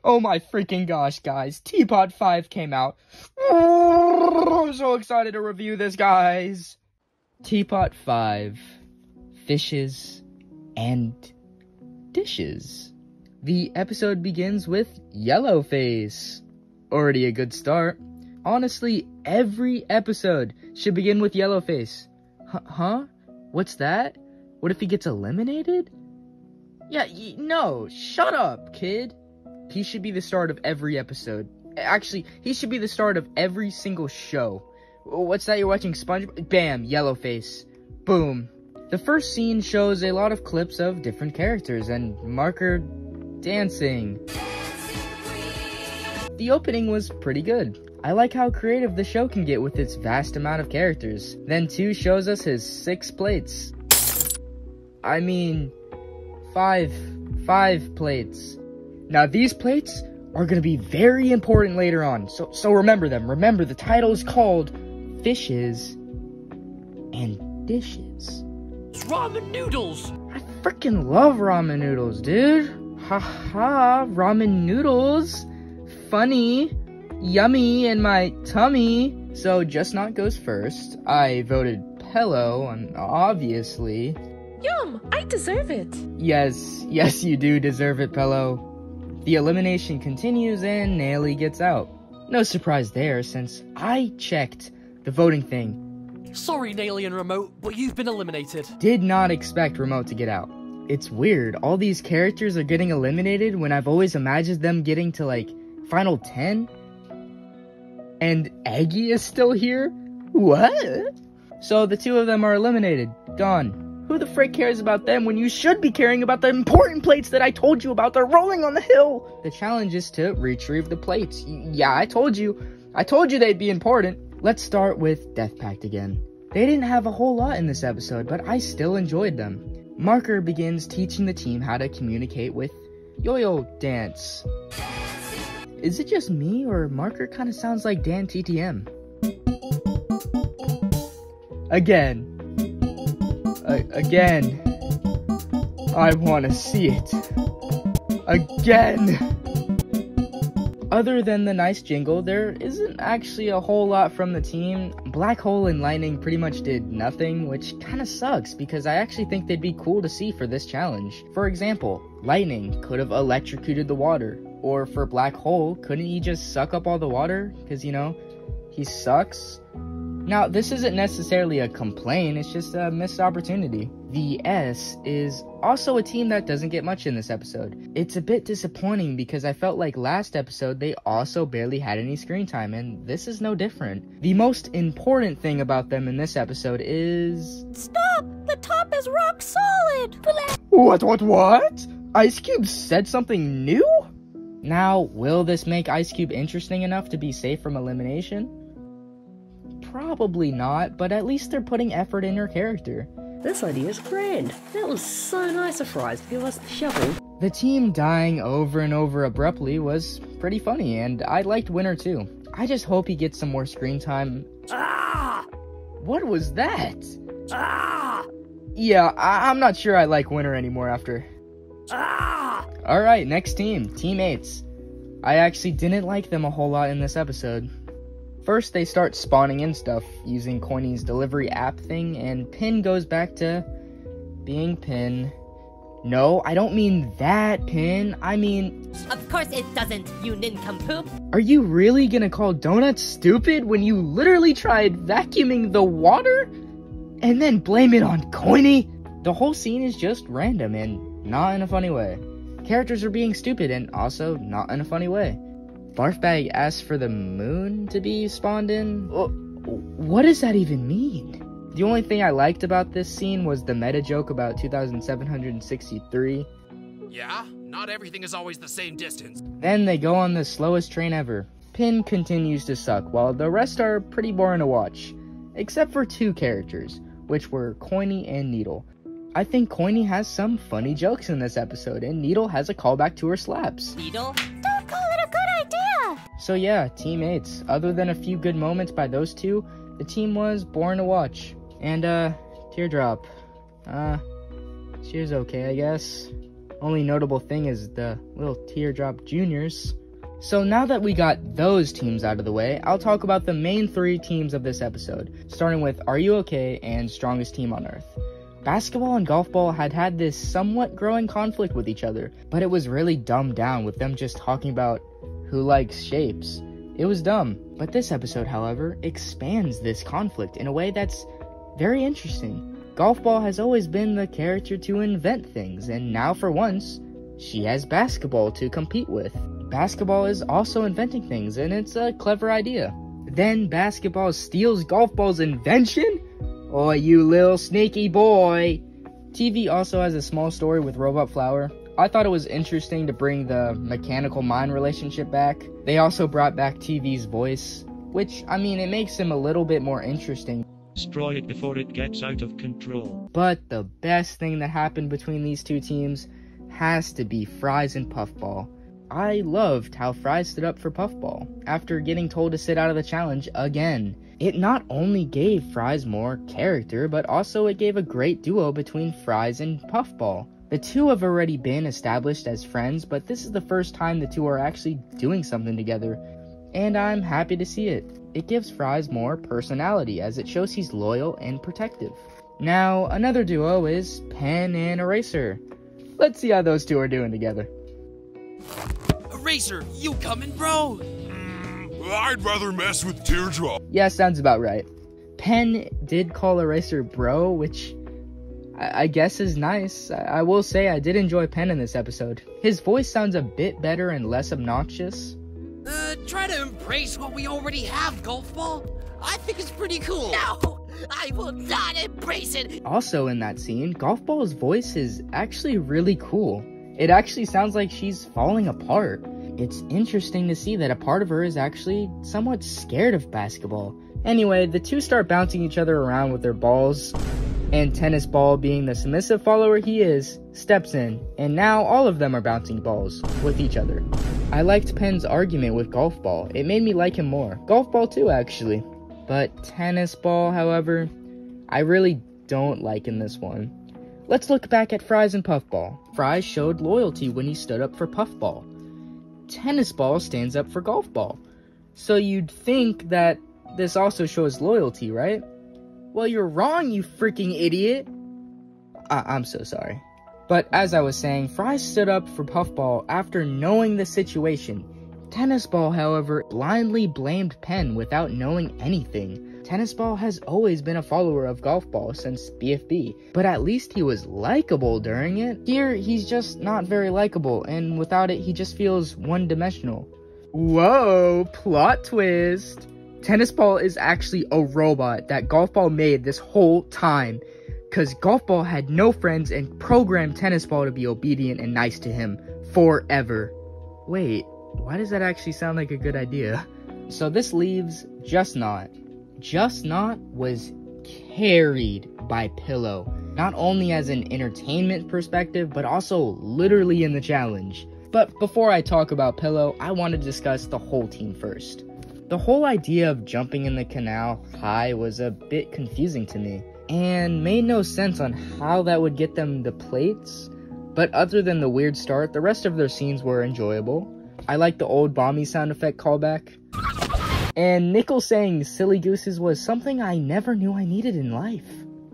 Oh my freaking gosh, guys. Teapot 5 came out. I'm so excited to review this, guys. Teapot 5. Fishes and dishes. The episode begins with Yellowface. Already a good start. Honestly, every episode should begin with Yellowface. Huh? What's that? What if he gets eliminated? Yeah, no, shut up, kid. He should be the start of every episode. Actually, he should be the start of every single show. What's that, you're watching SpongeBob? Bam, Yellowface. Boom. The first scene shows a lot of clips of different characters and Marker dancing. The opening was pretty good. I like how creative the show can get with its vast amount of characters. Then 2 shows us his 6 plates. I mean, 5 plates. Now these plates are going to be very important later on, so remember them. Remember, the title is called Fishes and Dishes. It's ramen noodles! I freaking love ramen noodles, dude. Haha, ramen noodles. Funny, yummy in my tummy. So Just Not goes first. I voted Pello, and obviously... Yum! I deserve it! Yes, you do deserve it, Pello. The elimination continues and Naily gets out. No surprise there, since I checked the voting thing. Sorry, Naily and Remote, but you've been eliminated. Did not expect Remote to get out. It's weird, all these characters are getting eliminated when I've always imagined them getting to, like, Final 10? And Eggy is still here? What? So the 2 of them are eliminated. Gone. Who the frick cares about them when you should be caring about the important plates that I told you about? They're rolling on the hill. The challenge is to retrieve the plates. Yeah, I told you they'd be important. Let's start with Death Pact again. They didn't have a whole lot in this episode, but I still enjoyed them. Marker begins teaching the team how to communicate with Yo-Yo Dance. Is it just me, or Marker kind of sounds like Dan TTM? Again. I want to see it. Again. Other than the nice jingle, there isn't actually a whole lot from the team. Black Hole and Lightning pretty much did nothing, which kind of sucks because I actually think they'd be cool to see for this challenge. For example, Lightning could have electrocuted the water. Or for Black Hole, couldn't he just suck up all the water? Because, you know, he sucks. Now, this isn't necessarily a complaint, it's just a missed opportunity. The S is also a team that doesn't get much in this episode. It's a bit disappointing because I felt like last episode they also barely had any screen time, and this is no different. The most important thing about them in this episode is... Stop! The top is rock solid! What? Ice Cube said something new? Now, will this make Ice Cube interesting enough to be safe from elimination? Probably not, but at least they're putting effort in her character. This idea is grand. That was so nice of Fries to give us the shovel. The team dying over and over abruptly was pretty funny, and I liked Winner too. I just hope he gets some more screen time. Ah! What was that? Ah! Yeah, I'm not sure I like Winner anymore after. Ah! Alright, next team, Teammates. I actually didn't like them a whole lot in this episode. First, they start spawning in stuff using Coiny's delivery app thing, and Pin goes back to being Pin. No, I don't mean that Pin. I mean... Of course it doesn't, you nincompoop. Are you really gonna call Donut stupid when you literally tried vacuuming the water? And then blame it on Coiny? The whole scene is just random and not in a funny way. Characters are being stupid and also not in a funny way. Barfbag asks for the moon to be spawned in? What does that even mean? The only thing I liked about this scene was the meta joke about 2,763. Yeah, not everything is always the same distance. Then they go on the slowest train ever. Pin continues to suck, while the rest are pretty boring to watch. Except for 2 characters, which were Coiny and Needle. I think Coiny has some funny jokes in this episode, and Needle has a callback to her slaps. Needle? Don't call it a good idea! So yeah, Teammates. Other than a few good moments by those 2, the team was boring to watch. And, Teardrop. She was okay, I guess. Only notable thing is the little Teardrop Juniors. So now that we got those teams out of the way, I'll talk about the main 3 teams of this episode, starting with Are You Okay and Strongest Team on Earth. Basketball and golf ball had this somewhat growing conflict with each other, but it was really dumbed down with them just talking about who likes shapes. It was dumb, but this episode, however, expands this conflict in a way that's very interesting. Golf ball has always been the character to invent things, and now for once, she has basketball to compete with. Basketball is also inventing things, and it's a clever idea. Then basketball steals golf ball's invention? Oh, you little sneaky boy. TV also has a small story with Robot Flower. I thought it was interesting to bring the mechanical mind relationship back. They also brought back TV's voice, which, I mean, it makes him a little bit more interesting. Destroy it before it gets out of control. But the best thing that happened between these two teams has to be Fries and Puffball. I loved how Fries stood up for Puffball after getting told to sit out of the challenge again. It not only gave Fries more character, but also it gave a great duo between Fries and Puffball. The two have already been established as friends, but this is the first time the two are actually doing something together, and I'm happy to see it. It gives Fries more personality as it shows he's loyal and protective. Now, another duo is Pen and Eraser. Let's see how those two are doing together. Eraser, you coming, bro? I'd rather mess with Teardrop. Yeah, sounds about right. Pen did call Eraser bro, which I guess is nice. I will say I did enjoy Pen in this episode. His voice sounds a bit better and less obnoxious. Try to embrace what we already have, Golf Ball. I think it's pretty cool. No, I will not embrace it. Also in that scene, Golf Ball's voice is actually really cool. It actually sounds like she's falling apart. It's interesting to see that a part of her is actually somewhat scared of basketball. Anyway, the two start bouncing each other around with their balls, and Tennis Ball, being the submissive follower he is, steps in, and now all of them are bouncing balls with each other. I liked Pen's argument with Golf Ball. It made me like him more. Golf Ball too, actually. But Tennis Ball, however, I really don't like in this one. Let's look back at Fries and Puffball. Fries showed loyalty when he stood up for Puffball. Tennis Ball stands up for Golf Ball. So you'd think that this also shows loyalty, right? Well, you're wrong, you freaking idiot. I'm so sorry. But as I was saying, Fries stood up for Puffball after knowing the situation. Tennis Ball, however, blindly blamed Pen without knowing anything. Tennis Ball has always been a follower of Golf Ball since BFB, but at least he was likable during it. Here, he's just not very likable, and without it, he just feels one-dimensional. Whoa, plot twist! Tennis Ball is actually a robot that Golf Ball made this whole time, because Golf Ball had no friends and programmed Tennis Ball to be obedient and nice to him forever. Wait, why does that actually sound like a good idea? So this leaves Just Not. Just Not was carried by Pillow, not only as an entertainment perspective, but also literally in the challenge. But before I talk about Pillow, I want to discuss the whole team first. The whole idea of jumping in the canal high was a bit confusing to me, and made no sense on how that would get them the plates, but other than the weird start, the rest of their scenes were enjoyable. I like the old Bommy sound effect callback. And Nickel saying silly gooses was something I never knew I needed in life.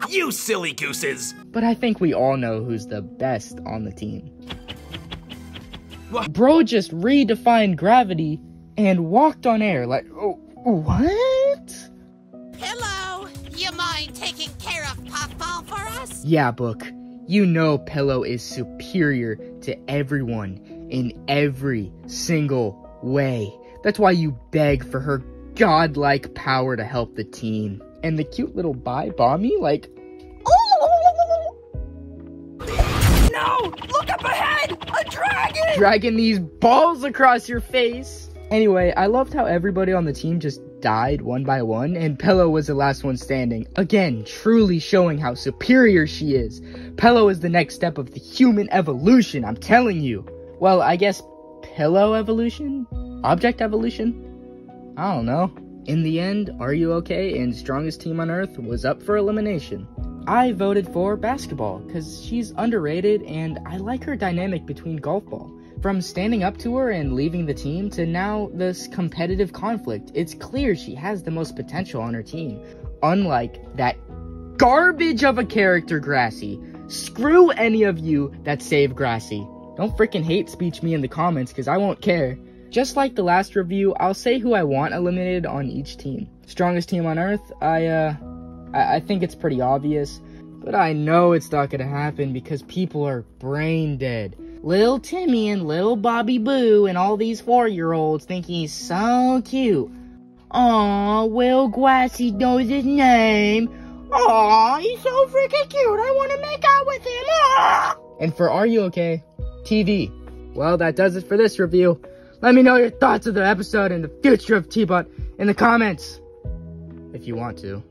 You silly gooses! But I think we all know who's the best on the team. What? Bro just redefined gravity and walked on air like, oh, what? Pillow, you mind taking care of Puffball for us? Yeah, Book. You know Pillow is superior to everyone in every single way. That's why you beg for her godlike power to help the team. And the cute little bye Bommy, like, No! Look up ahead! A dragon! dragging these balls across your face. Anyway, I loved how everybody on the team just died one by one, and Pillow was the last one standing. Again, truly showing how superior she is. Pillow is the next step of the human evolution, I'm telling you. Well, I guess Pillow evolution? Object evolution? I don't know. In the end, Are You Okay and Strongest Team on Earth was up for elimination. I voted for basketball because she's underrated and I like her dynamic between golf ball. From standing up to her and leaving the team to now this competitive conflict, it's clear she has the most potential on her team. Unlike that garbage of a character, Grassy. Screw any of you that save Grassy. Don't freaking hate speech me in the comments because I won't care. Just like the last review, I'll say who I want eliminated on each team. Strongest team on Earth, I think it's pretty obvious, but I know it's not gonna happen because people are brain dead. Lil Timmy and Lil Bobby Boo and all these 4-year-olds think he's so cute. Aw, Will Grassy knows his name. Aw, he's so freaking cute. I want to make out with him. Aw! And for Are You Okay? TV. Well, that does it for this review. Let me know your thoughts of the episode and the future of Teapot in the comments, if you want to.